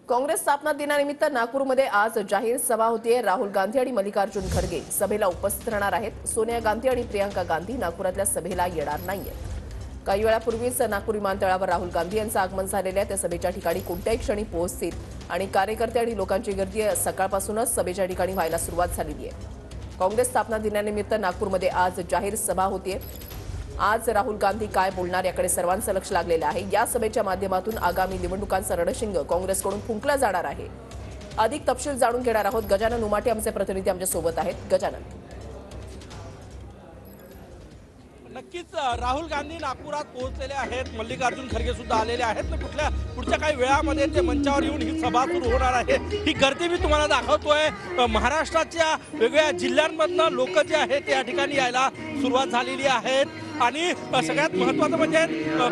काँग्रेस स्थापना दिनानिमित्त नागपूरमध्ये आज जाहीर सभा होतीये। राहुल गांधी आणि मल्लिकार्जुन खरगे सभेला उपस्थित राहणार आहेत। सोनिया गांधी आणि प्रियंका गांधी नागपुरातल्या सभेला येणार नाहीयेत। काही वेळापूर्वीच नागपूर विमानतळावर राहुल गांधी यांचं आगमन झालेलं आहे। त्या सभेच्या ठिकाणी कोणत्याही क्षणी पोहोचतील आणि कार्यकर्ते आणि लोकांची गर्दी सकाळपासूनच सभेच्या ठिकाणी व्हायला सुरुवात झालेली आहे। काँग्रेस स्थापना दिनानिमित्त नागपूरमध्ये आज जाहीर सभा होतीये। आज राहुल गांधी काय बोलणार याकडे सर्वांचं लक्ष लागलेलं आहे। या सभेच्या माध्यमातून आगामी निवडणुकांचा रणशिंग काँग्रेसकडून फुंकला जाणार आहे। अधिक तपशील जाणून घेणार आहोत। गजानन उमाटे आमचे प्रतिनिधी आमच्या सोबत आहेत। गजानन, नक्कीच राहुल गांधी नागपुरात पोहोचलेले आहेत। मल्लिकार्जुन खरगे सुद्धा आलेले आहेत। पुढच्या काही वेळामध्ये ते मंचावर येऊन ही सभा सुरू होणार आहे। ही गर्दी मी तुम्हाला दाखवतोय। महाराष्ट्राच्या वेगवेगळ्या जिल्ह्यांमधनं लोक जे आहेत ते या ठिकाणी यायला सुरुवात झालेली आहे आणि सगळ्यात महत्त्वाचं म्हणजे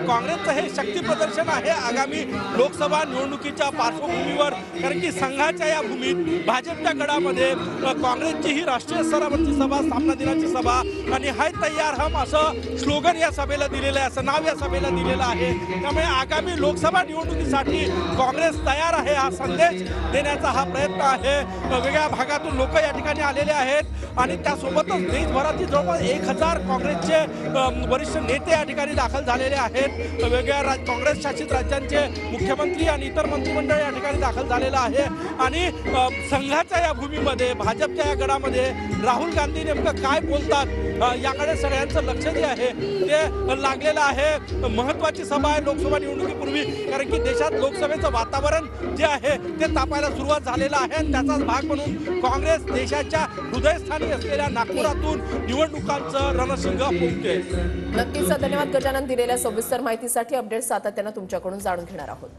काँग्रेसचं हे शक्ती प्रदर्शन आहे आगामी लोकसभा निवडणुकीच्या पार्श्वभूमीवर। कारण की संघाच्या या भूमीत भाजपच्या गडामध्ये काँग्रेसची ही राष्ट्रीय स्तरावरची सभा, स्थापना दिनाची सभा आणि हाय तयार हम असं स्लोगन या सभेला दिलेलं आहे, असं नाव या सभेला दिलेलं आहे। त्यामुळे आगामी लोकसभा निवडणुकीसाठी काँग्रेस तयार आहे हा संदेश देण्याचा हा प्रयत्न आहे। वेगवेगळ्या भागातून लोक या ठिकाणी आलेले आहेत आणि त्यासोबतच देशभरातील जवळपास 1000 काँग्रेसचे वरिष्ठ नेते या ठिकाणी दाखल झालेले आहेत। वेगवेगळ्या काँग्रेस शासित राज्यांचे मुख्यमंत्री आणि इतर मंत्रिमंडळ या ठिकाणी दाखल झालेलं आहे आणि संघाच्या या भूमीमध्ये, भाजपच्या या गडामध्ये राहुल गांधी नेमकं काय बोलतात याकडे सगळ्यांचं लक्ष जे आहे ते लागलेलं आहे। महत्त्वाची सभा आहे लोकसभा निवडणुकीपूर्वी, कारण की देशात लोकसभेचं वातावरण जे आहे ते तापायला सुरुवात झालेलं आहे आणि त्याचाच भाग म्हणून काँग्रेस देशाच्या हृदयस्थानी असलेल्या नागपुरातून निवडणुकांचं रणशिंग फुंकते। नक्कीच धन्यवाद गजानन, दिलेल्या सविस्तर माहितीसाठी। अपडेट्स सातत्याने तुमच्याकडून जाणून घेणार आहोत।